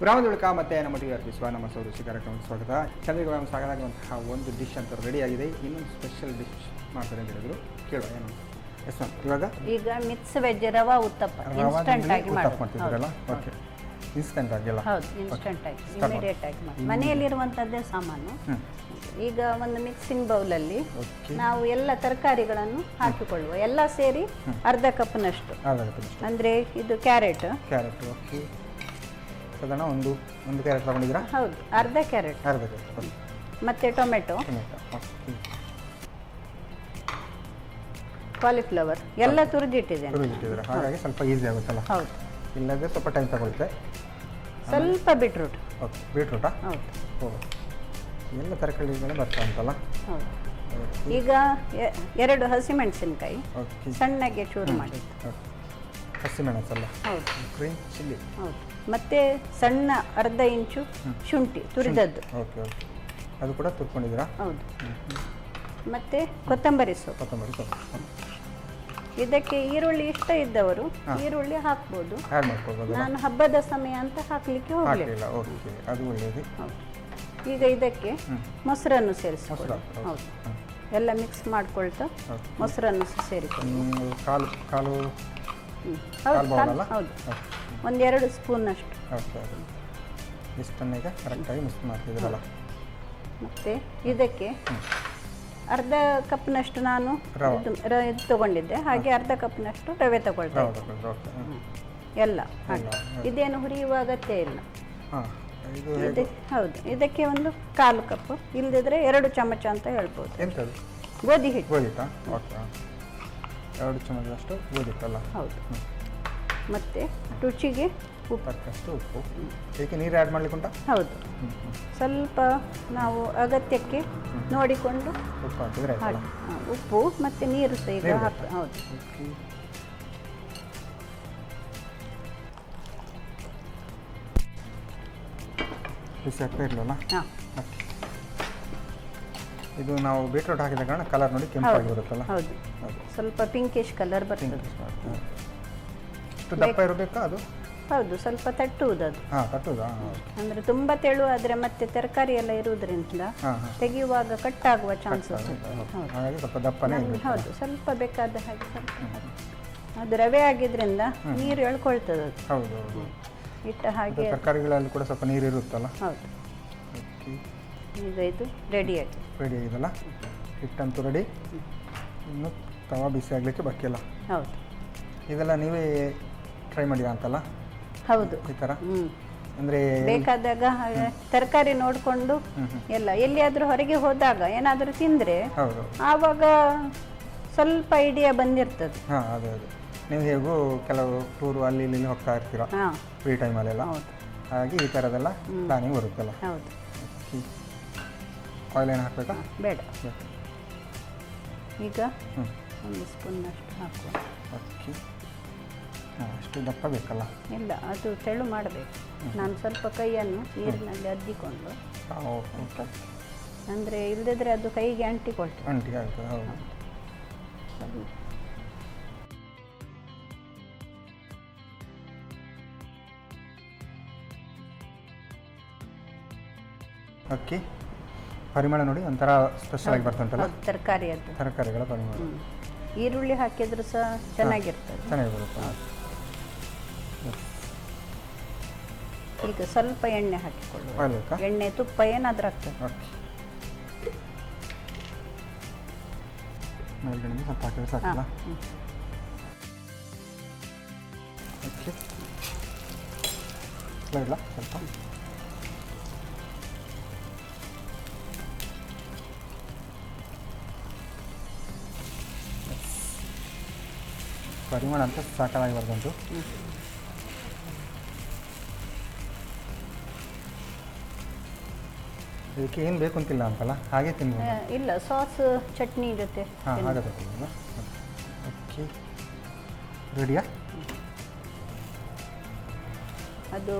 ಗ್ರಾಮದ ಉಳಿಕ ಮತ್ತು ನಮ್ಮೊಟ್ಟಿಗೆ ಅರ್ಪಿಸುವ ನಮ್ಮ ಸೌರುಷಿ ಕಾರ್ಯಕ್ರಮಕ್ಕೆ ಸ್ವಾಗತ. ಚಂದ್ರಿಕಾ ಮ್ಯಾಮ್ ಸಾಕಾಗುವಂತಹ ಒಂದು ಡಿಶ್ ಅಂತ ರೆಡಿಯಾಗಿದೆ. ಇನ್ನೊಂದು ಸ್ಪೆಷಲ್ ಡಿಶ್ ಮಾಡ್ತಾರೆ ಅಂತ ಹೇಳಿದ್ರು, ಕೇಳುವ ಏನು. ಎಸ್ ಮ್ಯಾಮ್, ಇವಾಗ ಈಗ mix veg rava uttappa instant ಆಗಿ ಮಾಡ್ತಿದ್ದೀರಲ್ಲ? ಓಕೆ, ಇನ್ಸ್ಟಂಟ್ ಆಗಿಲ್ಲ? ಹೌದು, ಇನ್ಸ್ಟಂಟ್ ಆಗಿ ಇಮಿಡಿಯೇಟ್ ಆಗಿ ಮಾಡಿ ಮನೆಯಲ್ಲಿರುವಂಥದ್ದೇ ಸಾಮಾನು. ಈಗ ಒಂದು ಮಿಕ್ಸಿಂಗ್ ಬೌಲಲ್ಲಿ ನಾವು ಎಲ್ಲ ತರಕಾರಿಗಳನ್ನು ಹಾಕಿಕೊಳ್ಳುವ, ಎಲ್ಲ ಸೇರಿ ಅರ್ಧ ಕಪ್ನಷ್ಟು. ಅಂದರೆ ಇದು ಕ್ಯಾರೆಟ್. ಓಕೆ, ಸಾಧಾರಣ ಒಂದು ಕ್ಯಾರೆಟ್ ತಗೊಂಡಿದ್ದೀರಾ? ಹೌದು, ಅರ್ಧ ಕ್ಯಾರೆಟ್. ಮತ್ತೆ ಟೊಮೆಟೊ, ಕಾಲಿಫ್ಲವರ್ ಎಲ್ಲ ತುರಿದಿಟ್ಟಿದ್ದೇನೆ. ಹಾಗಾಗಿ ಸ್ವಲ್ಪ ಈಸಿ ಆಗುತ್ತಲ್ಲ? ಹೌದು, ಇಲ್ಲದೆ ಸ್ವಲ್ಪ ಟೈಮ್ ತಗೊಳುತ್ತೆ. ಸ್ವಲ್ಪ ಬೀಟ್ರೂಟ್. ಓಕೆ, ಬೀಟ್ರೂಟಾ? ಹೌದು. ಎಲ್ಲ ತರಕಾರಿಗಳು ಬರ್ತಾ ಉಂಟಲ್ಲ? ಹೌದು. ಈಗ 2 ಹಸಿಮೆಣಸಿನಕಾಯಿ ಸಣ್ಣಗೆ ಚೂರು ಮಾಡಿದ್ದು. ಹಸಿಮೆಣಸಲ್ಲ? ಹೌದು. Green chilli. ಹೌದು. ಮತ್ತೆ ಸಣ್ಣ ಅರ್ಧ ಇಂಚು ಶುಂಠಿ ತುರಿದದ್ದು. ಓಕೆ, ಅದು ಕೂಡ ತುರ್ಕೊಂಡಿದ್ದೀರಾ? ಹೌದು. ಮತ್ತೆ ಕೊತ್ತಂಬರಿ ಸೊಪ್ಪು. ಇದಕ್ಕೆ ಈರುಳ್ಳಿ ಇಷ್ಟ ಇದ್ದವರು ಈರುಳ್ಳಿ ಹಾಕ್ಬೋದು, ನಾನು ಹಬ್ಬದ ಸಮಯ ಅಂತ ಹಾಕ್ಲಿಕ್ಕೆ ಹೋಗಲಿಲ್ಲ. ಅದು ಒಳ್ಳೆಯದು. ಈಗ ಇದಕ್ಕೆ ಮೊಸರನ್ನು ಸೇರಿಸ್ಕೊಳ್ಳಿ. ಹೌದು, ಎಲ್ಲ ಮಿಕ್ಸ್ ಮಾಡ್ಕೊಳ್ತಾ ಮೊಸರನ್ನು ಸೇರಿಕೊಂಡು ಹೌದು 1-2 ಸ್ಪೂನ್ ಅಷ್ಟು. ಇಷ್ಟನ್ನೀಗ ಕರೆಕ್ಟಾಗಿ ಮಿಕ್ಸ್ ಮಾಡ್ತಿದ್ದೀರಲ್ಲ? ಮತ್ತು ಇದಕ್ಕೆ ಅರ್ಧ ಕಪ್ನಷ್ಟು ನಾನು ಇದು ತಗೊಂಡಿದ್ದೆ, ಹಾಗೆ ಅರ್ಧ ಕಪ್ನಷ್ಟು ರವೆ ತಗೊಳ್ತಾ ಎಲ್ಲ ಹಾಗೆ. ಇದೇನು ಹುರಿಯುವ ಅಗತ್ಯ ಇಲ್ಲ. ಹೌದು, ಇದಕ್ಕೆ ಒಂದು 1/4 ಕಪ್, ಇಲ್ಲದಿದ್ರೆ 2 ಚಮಚ ಅಂತ ಹೇಳ್ಬೋದು. ಗೋಧಿ ಹಿಟ್ಟು. 2 ಚಮಚದಷ್ಟು ಗೋಧಿ ಹಿಟ್ಟಲ್ಲ? ಹೌದು. ಮತ್ತು ರುಚಿಗೆ ಉಪ್ಪು. ಇದಕ್ಕೆ ನೀರು ಆ್ಯಡ್ ಮಾಡ್ಲಿಕ್ಕೆ ಉಂಟಾ? ಹೌದು, ಸ್ವಲ್ಪ ನಾವು ಅಗತ್ಯಕ್ಕೆ ನೋಡಿಕೊಂಡು ಉಪ್ಪು ಹಾಕಿದ್ರೆ ಉಪ್ಪು ಮತ್ತು ನೀರು ಸಹ ಈಗ ಹೌದು. ಬಿಸಿ ಆಗ್ತಾ ಇರಲಿಲ್ಲ? ಹಾಂ. ಇದು ನಾವು ಬೀಟ್ರೂಟ್ ಹಾಕಿದ ಕಾರಣ ಕಲರ್ ನೋಡಿ ಕೆಂಪಾಗಿ ಬರುತ್ತಲ್ಲ? ಹೌದು, ಸ್ವಲ್ಪ ಪಿಂಕಿಶ್ ಕಲರ್ ಬರ್ತದೆ. ಎಷ್ಟು ದಪ್ಪ ಇರಬೇಕಾ ಅದು? ಹೌದು, ಸ್ವಲ್ಪ ತಟ್ಟುವುದು ಅದು. ತಟ್ಟುವುದಾ? ಅಂದರೆ ತುಂಬ ತೆಳು ಆದರೆ ಮತ್ತೆ ತರಕಾರಿ ಎಲ್ಲ ಇರುವುದರಿಂದ ತೆಗೆಯುವಾಗ ಕಟ್ಟಾಗುವ ಚಾನ್ಸಸ್ ಉಂಟು. ಹಾಗಾಗಿ ಸ್ವಲ್ಪ ದಪ್ಪನೇ ಇರಬೇಕು. ಹೌದು, ಸ್ವಲ್ಪ ಬೇಕಾದ ಹಾಗೆ ಸ್ವಲ್ಪ. ಅದು ರವೆ ಆಗಿದ್ರಿಂದ ನೀರು ಎಳ್ಕೊಳ್ತದೆ ಅದು. ಹೌದು, ಇಟ್ಟ ಹಾಗೆ ತರಕಾರಿಗಳಲ್ಲಿ ಕೂಡ ಸ್ವಲ್ಪ ನೀರು ಇರುತ್ತಲ್ಲ? ಹೌದು. ಈಗ ಇದು ರೆಡಿ ಆಗಿದಲ್ಲ? ಹಿಟ್ಟಂತೂ ರೆಡಿ. ಇನ್ನು ತವಾ ಬಿಸಿ ಆಗಲಿಕ್ಕೆ ಬಾಕಿ ಅಲ್ಲ? ಹೌದು. ಇದೆಲ್ಲ ನೀವೇ ಟ್ರೈ ಮಾಡಿದ ಅಂತಲ್ಲ? ಹೌದು. ಈ ಥರ ಅಂದರೆ ಬೇಕಾದಾಗ ತರಕಾರಿ ನೋಡಿಕೊಂಡು ಎಲ್ಲ ಎಲ್ಲಿಯಾದರೂ ಹೊರಗೆ ಹೋದಾಗ ಏನಾದರೂ ತಿಂದರೆ ಆವಾಗ ಸ್ವಲ್ಪ ಐಡಿಯಾ ಬಂದಿರ್ತದೆ. ಅದೇ ನೀವು ಹೇಗೂ ಕೆಲವು ಟೂರು ಅಲ್ಲಿ ಇಲ್ಲಿ ಹೋಗ್ತಾ ಇರ್ತೀರ ಫ್ರೀ ಟೈಮಲ್ಲೆಲ್ಲ, ಹಾಗಾಗಿ ಈ ಥರದೆಲ್ಲ ಪ್ಲಾನಿಂಗ್ ಬರುತ್ತಲ್ಲ? ಹೌದು. ಆಯಿಲ್ ಏನು ಹಾಕಬೇಕಾ? ಬೇಡ. ಈಗ 1 ಸ್ಪೂನ್ನಷ್ಟು ಹಾಕುವ. ಓಕೆ, ಅಷ್ಟು ದಪ್ಪ ಬೇಕಲ್ಲ? ಇಲ್ಲ, ಅದು ತೆಳು ಮಾಡಬೇಕು. ನಾನು ಸ್ವಲ್ಪ ಕೈಯನ್ನು ನೀರಿನಲ್ಲಿ ಅದ್ದಿಕೊಂಡು, ಅಂದರೆ ಇಲ್ಲದಿದ್ರೆ ಅದು ಕೈಗೆ ಅಂಟಿಕೊಳ್ತದೆ. ಹೌದು. ಓಕೆ, ಪರಿಮಳ ನೋಡಿ ಒಂಥರ ಸ್ಪೆಷಲ್ ಆಗಿ ಬರ್ತಂತಲ್ಲ? ತರಕಾರಿಗಳ ಪರಿಮಳ. ಈರುಳ್ಳಿ ಹಾಕಿದ್ರು ಸಹ ಚೆನ್ನಾಗಿರ್ತದೆ. ಚೆನ್ನಾಗಿ ಬರುತ್ತೆ. ಈಗ ಸ್ವಲ್ಪ ಎಣ್ಣೆ ಹಾಕಿಕೊಳ್ಳುವ. ಎಣ್ಣೆ ತುಪ್ಪ ಏನಾದರೂ ಆಗ್ತದೆ. ಮೇಲ್ಗಡೆ ಸ್ವಲ್ಪ ಹಾಕಿದ್ರೆ ಸಾಕಲ್ಲ? ಓಕೆ, ಇಲ್ಲ ಸ್ವಲ್ಪ ಪರಿಮಳ ಅಂತ ಸಾಕಾಗಿ ಬರ್ತುಂಟು. ಇದಕ್ಕೆ ಏನು ಬೇಕು ಅಂತಿಲ್ಲ ಅಂತಲ್ಲ, ಹಾಗೆ ತಿನ್ಬೋದು? ಇಲ್ಲ, ಸಾಸ್ ಚಟ್ನಿ ಜೊತೆ. ಹಾಗೆ ತಗೊಳ್ಳ. ಓಕೆ, ರೆಡಿಯಾ? ಅದು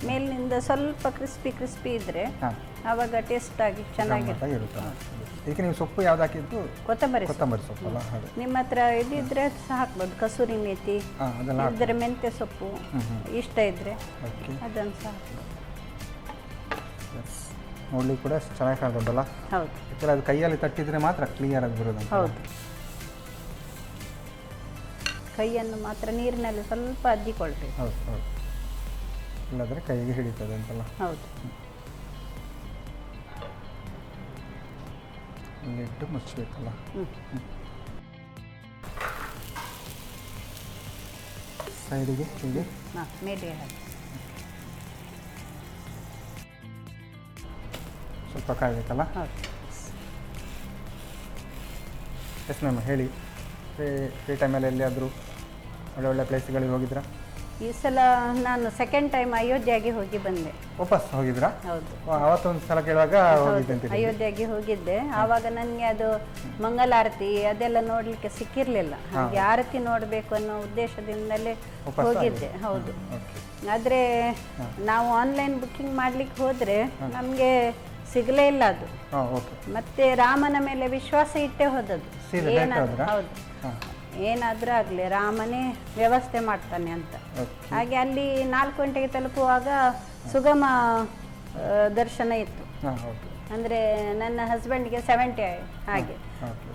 ಮೇಲಿನಿಂದ ಸ್ವಲ್ಪ ಕ್ರಿಸ್ಪಿ ಇದ್ದರೆ ಆವಾಗ ಟೇಸ್ಟ್ ಆಗಿ ಚೆನ್ನಾಗಿರುತ್ತೆ. ಈಗ ನೀವು ಸೊಪ್ಪು ಯಾವ್ದು ಹಾಕಿದ್ದು? ಕೊತ್ತಂಬರಿ ಸೊಪ್ಪು ಅಲ್ಲ? ನಿಮ್ಮ ಹತ್ರ ಇದಿದ್ರೆ ಹಾಕ್ಬೋದು, ಕಸೂರಿ ಮೇಥಿ, ಇದ್ರೆ ಮೆಂತ್ಯ ಸೊಪ್ಪು ಇಷ್ಟ ಇದ್ರೆ ಅದನ್ನು ಸಹ ಹಾಕ್ಬೋದು. ಎಸ್, ನೋಡ್ಲಿಕ್ಕೆ ಕೂಡ ಚೆನ್ನಾಗಿ ಕಾಣ್ತುಂಟಲ್ಲ. ಹೌದು, ಆ್ಯಕ್ಚುಲಿ ಅದು ಕೈಯಲ್ಲಿ ತಟ್ಟಿದ್ರೆ ಮಾತ್ರ ಕ್ಲಿಯರ್ ಆಗಿ ಬರೋದು. ಹೌದು. ಕೈಯನ್ನು ಮಾತ್ರ ನೀರಿನಲ್ಲಿ ಸ್ವಲ್ಪ ಅದ್ದಿಕೊಳ್ಬೇಕು. ಹೌದು ಹೌದು, ಇಲ್ಲಾಂದರೆ ಕೈಗೆ ಹಿಡಿತದೆ ಅಂತಲ್ಲ. ಹೌದು. ಇಲ್ಲಿಟ್ಟು ಮುಚ್ಚಬೇಕಲ್ಲ. ಸೈಡಿಗೆ ಹೀಗೆ ಹಾಂ, ಮೇಲೆ ಹಾಕಿ ಸ್ವಲ್ಪ ಕಾಯಬೇಕಲ್ಲ. ಹೌದು. ಎಸ್ ಮ್ಯಾಮ್, ಹೇಳಿ. ಫ್ರೀ ಟೈಮಲ್ಲಿ ಎಲ್ಲಿಯಾದರೂ ಒಳ್ಳೆ ಪ್ಲೇಸ್ಗಳಿಗೆ ಹೋಗಿದ್ರಾ? ಈ ಸಲ ನಾನು ಸೆಕೆಂಡ್ ಟೈಮ್ ಅಯೋಧ್ಯೆಗೆ ಹೋಗಿ ಬಂದೆ. ವಾಪಸ್ ಹೋಗಿದ್ರಾ? ಹೌದು. ಅವತ್ತೊಂದು ಸಲ ಕೇಳುವಾಗ ಹೋಗಿದ್ದೆ. ಅಯೋಧ್ಯೆಗೆ ಹೋಗಿದ್ದೆ. ಆವಾಗ ನನಗೆ ಅದು ಮಂಗಳಾರತಿ ಅದೆಲ್ಲ ನೋಡಲಿಕ್ಕೆ ಸಿಕ್ಕಿರಲಿಲ್ಲ. ಹಾಗೆ ಆರತಿ ನೋಡಬೇಕು ಅನ್ನೋ ಉದ್ದೇಶದಿಂದಲೇ ಹೋಗಿದ್ದೆ. ಹೌದು. ಆದರೆ ನಾವು ಆನ್ಲೈನ್ ಬುಕ್ಕಿಂಗ್ ಮಾಡ್ಲಿಕ್ಕೆ ಹೋದರೆ ನಮಗೆ ಸಿಗಲೇ ಇಲ್ಲ ಅದು. ಮತ್ತೆ ರಾಮನ ಮೇಲೆ ವಿಶ್ವಾಸ ಇಟ್ಟೇ ಹೋದದ್ದು. ಹೌದು, ಏನಾದರೂ ಆಗಲಿ ರಾಮನೇ ವ್ಯವಸ್ಥೆ ಮಾಡ್ತಾನೆ ಅಂತ. ಹಾಗೆ ಅಲ್ಲಿ 4 ಗಂಟೆಗೆ ತಲುಪುವಾಗ ಸುಗಮ ದರ್ಶನ ಇತ್ತು. ಅಂದರೆ ನನ್ನ ಹಸ್ಬೆಂಡ್ಗೆ 70 ಹಾಗೆ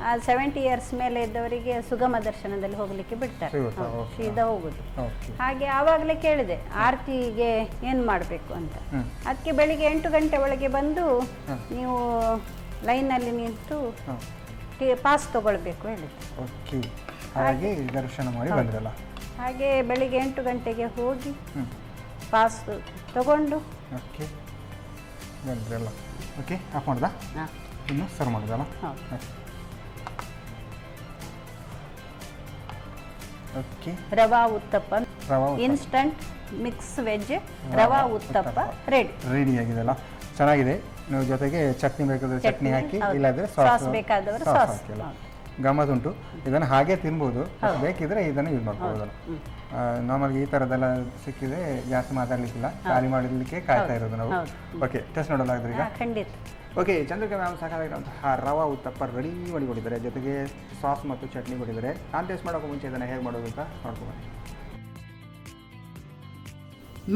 ಆ 70 ಇಯರ್ಸ್ ಮೇಲೆ ಇದ್ದವರಿಗೆ ಸುಗಮ ದರ್ಶನದಲ್ಲಿ ಹೋಗಲಿಕ್ಕೆ ಬಿಡ್ತಾರೆ, ಸೀದಾ ಹೋಗೋದು. ಹಾಗೆ ಆವಾಗಲೇ ಕೇಳಿದೆ ಆರತಿಗೆ ಏನು ಮಾಡಬೇಕು ಅಂತ. ಅದಕ್ಕೆ ಬೆಳಿಗ್ಗೆ 8 ಗಂಟೆ ಒಳಗೆ ಬಂದು ನೀವು ಲೈನಲ್ಲಿ ನಿಂತು ಪಾಸ್ ತಗೊಳ್ಬೇಕು ಹೇಳಿದ್ರು. ಹಾಗೆ ದರ್ಶನ ಮಾಡಿ ಬಂದ್ರಲ್ಲ. ಹಾಗೆ ಬೆಳಿಗ್ಗೆ 8 ಗಂಟೆಗೆ ಹೋಗಿ ಪಾಸ್ ತಗೊಂಡು ಬಂದ್ರಲ್ಲ. ಓಕೆ, ಆಫ್ ಮಾಡ್ದಾ? ಇನ್ನು ಸರ್ವ್ ಮಾಡೋದಲ್ಲ. Okay, rava uttappa, instant mix veg rava uttappa ready ಆಗಿದೆಲ್ಲ. ಚೆನ್ನಾಗಿದೆ. ನೀವು ಜೊತೆಗೆ ಚಟ್ನಿ ಬೇಕಾದ್ರೆ ಚಟ್ನಿ ಹಾಕಿ, ಇಲ್ಲಾಂದರೆ ಸಾಸ್ ಬೇಕಾದವರು ಸಾಸ್ ಹಾಕಿ. ಗಮ್ಮತ್ತುಂಟು. ಇದನ್ನು ಹಾಗೆ ತಿನ್ಬೋದು, ಬೇಕಿದ್ರೆ ಇದನ್ನು ಯೂಸ್ ಮಾಡ್ಕೊಬೋದಲ್ಲ. ನಾರ್ಮಲ್ ಈ ಥರದ್ದೆಲ್ಲ ಸಿಕ್ಕಿದೆ, ಜಾಸ್ತಿ ಮಾತಾಡಲಿಕ್ಕಿಲ್ಲ, ಖಾಲಿ ಮಾಡಲಿಕ್ಕೆ ಕಾಯ್ತಾ ಇರೋದು ನಾವು. ಓಕೆ, ಟೇಸ್ಟ್ ನೋಡೋದಾದ್ರೆ ಈಗ ಖಂಡಿತ. ಓಕೆ, ಚಂದ್ರಿಕಾ ಮ್ಯಾಮ್ ಸಾಕಾಗಿರುವಂತಹ ರವಾ ಉತ್ತಪ್ಪ ರೆಡಿ ಮಾಡಿ ಕೊಟ್ಟಿದ್ದಾರೆ, ಜೊತೆಗೆ ಸಾಸ್ ಮತ್ತು ಚಟ್ನಿ ಕೊಟ್ಟಿದ್ದಾರೆ. ನಾನು ಟೇಸ್ಟ್ ಮಾಡೋಕ್ಕೂ ಮುಂಚೆ ಇದನ್ನು ಹೇಗೆ ಮಾಡೋದು ಅಂತ ನೋಡ್ಕೊಬನ್ನಿ.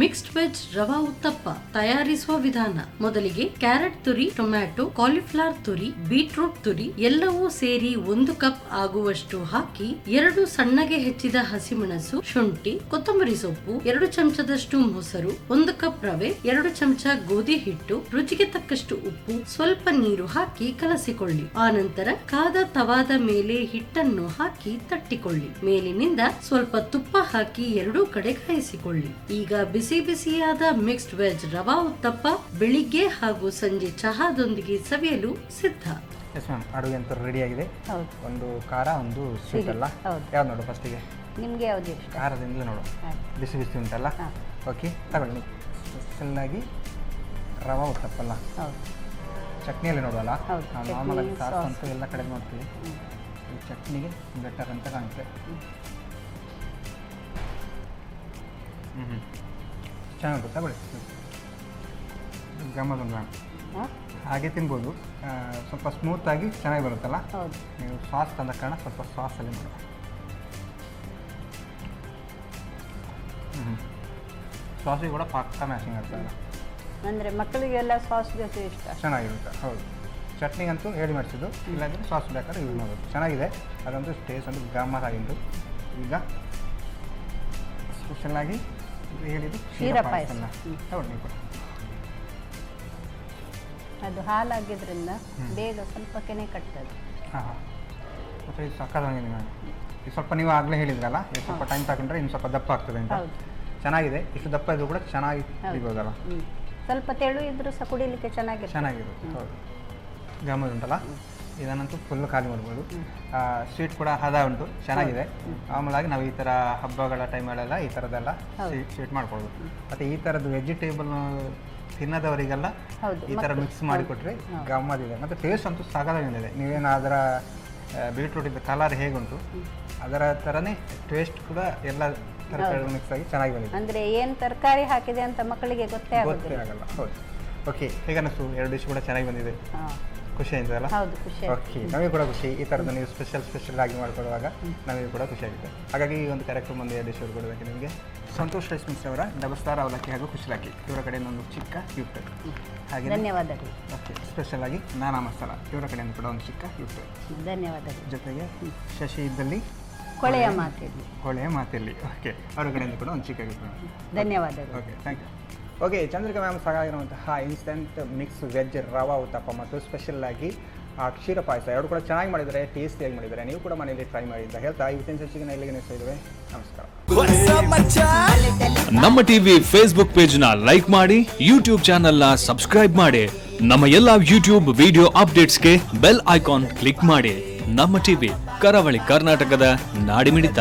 ಮಿಕ್ಸ್ಡ್ ವೆಜ್ ರವಾ ಉತ್ತಪ್ಪ ತಯಾರಿಸುವ ವಿಧಾನ. ಮೊದಲಿಗೆ ಕ್ಯಾರೆಟ್ ತುರಿ, ಟೊಮ್ಯಾಟೊ, ಕಾಲಿಫ್ಲವರ್ ತುರಿ, ಬೀಟ್ರೂಟ್ ತುರಿ ಎಲ್ಲವೂ ಸೇರಿ 1 ಕಪ್ ಆಗುವಷ್ಟು ಹಾಕಿ 2 ಸಣ್ಣಗೆ ಹೆಚ್ಚಿದ ಹಸಿಮೆಣಸು, ಶುಂಠಿ, ಕೊತ್ತಂಬರಿ ಸೊಪ್ಪು, 2 ಚಮಚದಷ್ಟು ಮೊಸರು, 1 ಕಪ್ ರವೆ, 2 ಚಮಚ ಗೋಧಿ ಹಿಟ್ಟು, ರುಚಿಗೆ ತಕ್ಕಷ್ಟು ಉಪ್ಪು, ಸ್ವಲ್ಪ ನೀರು ಹಾಕಿ ಕಲಸಿಕೊಳ್ಳಿ. ಆನಂತರ ಕಾದ ತವಾದ ಮೇಲೆ ಹಿಟ್ಟನ್ನು ಹಾಕಿ ತಟ್ಟಿಕೊಳ್ಳಿ. ಮೇಲಿನಿಂದ ಸ್ವಲ್ಪ ತುಪ್ಪ ಹಾಕಿ 2 ಕಡೆ ಕಾಯಿಸಿಕೊಳ್ಳಿ. ಈಗ ಬಿಸಿ ಬಿಸಿಯಾದ ಮಿಕ್ಸ್ಡ್ ವೆಜ್ ರವಾ ಉತ್ತಪ್ಪ ಬೆಳಿಗ್ಗೆ ಹಾಗೂ ಸಂಜೆ ಚಹಾದೊಂದಿಗೆ ಸವಿಯಲು ಸಿದ್ಧ. ಎಸ್ ಮ್ಯಾಮ್, ಅಡುಗೆ ಅಂತ ರೆಡಿ ಆಗಿದೆ. ಒಂದು ಖಾರ, ಒಂದು ಸ್ವೀಟ್ ಅಲ್ಲ. ಯಾವ್ದು ನೋಡು ಫಸ್ಟಿಗೆ? ನಿಮಗೆ ಯಾವ್ದು ಇಷ್ಟ? ಖಾರದಿಂದಲೇ ನೋಡು, ಬಿಸಿ ಬಿಸಿ ಉಂಟಲ್ಲ. ಓಕೆ, ತಗೊಳ್ಳಿ. ಸ್ಪೆಷಲ್ಲಾಗಿ ರವಾ ಉತ್ತಪ್ಪಲ್ಲ, ಚಟ್ನಿಯಲ್ಲಿ ನೋಡುವಲ್ಲ. ನಾವು ನಾರ್ಮಲಾಗಿ ಸಾಸ್ ಅಂತೂ ಎಲ್ಲ ಕಡೆ ನೋಡ್ತೀವಿ, ಈ ಚಟ್ನಿಗೆ ಬೆಟರ್ ಅಂತ ಕಾಣುತ್ತೆ. ಚೆನ್ನಾಗಿ ತಗೊಳ್ಳಿ. ಗಮ್ಮತ್ತು ಮ್ಯಾಮ್, ಹಾಗೆ ತಿನ್ಬೋದು. ಸ್ವಲ್ಪ ಸ್ಮೂತಾಗಿ ಚೆನ್ನಾಗಿ ಬರುತ್ತಲ್ಲ. ನೀವು ಸಾಸ್ ತಂದ ಕಾರಣ ಸ್ವಲ್ಪ ಸಾಸಲ್ಲಿ ಮಾಡಿ. ಸಾಸಿಗೆ ಕೂಡ ಪಕ್ಕ ಮ್ಯಾಚಿಂಗ್ ಆಗ್ತದೆ. ಅಂದರೆ ಮಕ್ಕಳಿಗೆಲ್ಲ ಸಾಸ್ ಜೊತೆ ಇಷ್ಟ, ಚೆನ್ನಾಗಿರುತ್ತೆ. ಹೌದು, ಚಟ್ನಿಗಂತೂ ಹೇಳಿ ಮಾಡಿಸಿದ್ದು, ಇಲ್ಲಾಂದರೆ ಸಾಸ್ ಬೇಕಾದ್ರೆ ಯೂಸ್ ಮಾಡೋದು. ಚೆನ್ನಾಗಿದೆ, ಅದಂತೂ ಟೇಸ್ಟ್ ಒಂದು ಗಮ್ಮತ್ತಾಗಿದ್ದು. ಈಗ ಸ್ಪೆಷಲ್ಲಾಗಿ ಹೇಳಿದ್ದು ಕ್ಷೀರ ಪಾಯಸ. ಹೌದು, ಅದು ಹಾಲಾಗಿದ್ದರಿಂದ ಬೇಗ ಸ್ವಲ್ಪ ಕೆನೆ ಕಟ್ತದೆ. ಮತ್ತು ಇದು ಸಕ್ಕತ್ತಾಗಿದೆ ಮ್ಯಾಮ್. ಇದು ಸ್ವಲ್ಪ ನೀವು ಆಗಲೇ ಹೇಳಿದ್ರಲ್ಲ, ಸ್ವಲ್ಪ ಟೈಮ್ ತಗೊಂಡ್ರೆ ಇನ್ನು ಸ್ವಲ್ಪ ದಪ್ಪ ಆಗ್ತದೆ ಅಂತ. ಚೆನ್ನಾಗಿದೆ. ಇಷ್ಟು ದಪ್ಪ ಇದ್ರೂ ಕೂಡ ಚೆನ್ನಾಗಿ ಕುಡಿಬೋದಲ್ಲ. ಸ್ವಲ್ಪ ತೆಳು ಇದ್ರೂ ಸಹ ಕುಡಿಲಿಕ್ಕೆ ಚೆನ್ನಾಗಿರುತ್ತೆ. ಹೌದು, ಗಮ್ಮತ್ ಉಂಟಲ್ಲ. ಇದನ್ನಂತೂ ಫುಲ್ಲು ಖಾಲಿ ಮಾಡ್ಬೋದು. ಸ್ವೀಟ್ ಕೂಡ ಹದ ಉಂಟು, ಚೆನ್ನಾಗಿದೆ. ಮಾಮೂಲಾಗಿ ನಾವು ಈ ಥರ ಹಬ್ಬಗಳ ಟೈಮಲ್ಲೆಲ್ಲ ಈ ಥರದ್ದೆಲ್ಲ ಸ್ವೀಟ್ ಮಾಡ್ಕೊಳ್ಬೋದು. ಮತ್ತು ಈ ಥರದ್ದು ವೆಜಿಟೇಬಲ್ ತಿನ್ನೋದವರಿಗೆಲ್ಲ ಈ ಥರ ಮಿಕ್ಸ್ ಮಾಡಿಕೊಟ್ರೆ ಗಮ್ಮತ್ತಿದೆ. ಮತ್ತು ಟೇಸ್ಟ್ ಅಂತೂ ಸಾಕಾಗಿದೆ. ನೀವೇನು ಅದರ ಬೀಟ್ರೂಟಿಂದ ಕಲರ್ ಹೇಗುಂಟು ಅದರ ಥರನೇ ಟೇಸ್ಟ್ ಕೂಡ ಎಲ್ಲ ತರಕಾರಿ ಮಿಕ್ಸ್ ಆಗಿ ಚೆನ್ನಾಗಿ ಬಂದಿದೆ. ಅಂದರೆ ಏನು ತರಕಾರಿ ಹಾಕಿದೆ ಅಂತ ಮಕ್ಕಳಿಗೆ ಗೊತ್ತೇ ಆಗಲ್ಲ. ಹೌದು. ಓಕೆ, ಹೇಗನ್ನಿಸ್ತು? 2 ಡಿಶ್ ಕೂಡ ಚೆನ್ನಾಗಿ ಬಂದಿದೆ. ಖುಷಿ ಆಯ್ತು ಅಲ್ಲ? ಹೌದು, ಖುಷಿ ಆಯ್ತು. ಓಕೆ, ನಮಗೆ ಕೂಡ ಖುಷಿ. ಈ ಥರದ್ದು ನೀವು ಸ್ಪೆಷಲ್ ಆಗಿ ಮಾಡಿಕೊಡುವಾಗ ನಮಗೆ ಕೂಡ ಖುಷಿ ಆಗುತ್ತೆ. ಹಾಗಾಗಿ ಈ ಒಂದು ಕಾರ್ಯಕ್ರಮ ಮುಂದೆ ಡಿಶ್ ಕೊಡೋದಕ್ಕೆ ನಿಮಗೆ ಸಂತೋಷ್ ರೈಸ್ ಮಿಕ್ಸ್ ಅವರ ಡಬಲ್ ಸ್ಟಾರ್ ಅವಲಕ್ಕಿ ಹಾಗೂ ಕುಶಲಕ್ಕಿ ಇವರ ಕಡೆಯಿಂದ ಒಂದು ಚಿಕ್ಕ ಗಿಫ್ಟ್. ಹಾಗೆ ಧನ್ಯವಾದಗಳು. ಓಕೆ, ಸ್ಪೆಷಲ್ ಆಗಿ ನಾನಾ ಮಸಾಲ ಇವರ ಕಡೆಯಿಂದ ಕೂಡ ಒಂದು ಚಿಕ್ಕ ಗಿಫ್ಟ್. ಧನ್ಯವಾದಗಳು. ಜೊತೆಗೆ ಶಶಿ ಇದ್ದಲ್ಲಿ ಕೊಳೆಯ ಮಾತಿರಲಿ. ಕೊಳೆಯ ಮಾತಿರಲಿ. ಓಕೆ, ಅವರ ಕಡೆಯಿಂದ ಕೂಡ ಒಂದು ಚಿಕ್ಕ ಗಿಫ್ಟ್. ಧನ್ಯವಾದಗಳು. Okay, thank you. Okay, Chandrika ma'am ಸಾಗಿರುವಂತಹ instant mix veg rava uttappa ಮತ್ತು ಸ್ಪೆಷಲ್ ಆಗಿ ಕ್ಷೀರ ಪಾಯಸ ಎರಡು ಕೂಡ ಚೆನ್ನಾಗಿ ಮಾಡಿದ್ದಾರೆ, ಟೇಸ್ಟಿಯಾಗಿ ಮಾಡಿದ್ದಾರೆ. ನೀವು ಕೂಡ ಮನೆಯಲ್ಲಿ ಟ್ರೈ ಮಾಡಿ ಅಂತ ಹೇಳ್ತಾ ಇವತ್ತಿನ ಚರ್ಚೆಗೆ ಇಲ್ಲಿಗೆ ನಿಲ್ಲಿಸ್ತಾ ನಮಸ್ಕಾರ. ನಮ್ಮ ಟಿವಿ ಫೇಸ್ಬುಕ್ ಪೇಜ್ ನ ಲೈಕ್ ಮಾಡಿ, ಯೂಟ್ಯೂಬ್ ಚಾನೆಲ್ ನ ಸಬ್ಸ್ಕ್ರೈಬ್ ಮಾಡಿ, ನಮ್ಮ ಎಲ್ಲಾ ಯೂಟ್ಯೂಬ್ ವಿಡಿಯೋ ಅಪ್ಡೇಟ್ಸ್ಗೆ ಬೆಲ್ ಐಕಾನ್ ಕ್ಲಿಕ್ ಮಾಡಿ. ನಮ್ಮ ಟಿವಿ, ಕರಾವಳಿ ಕರ್ನಾಟಕದ ನಾಡಿಮಿಡಿತ.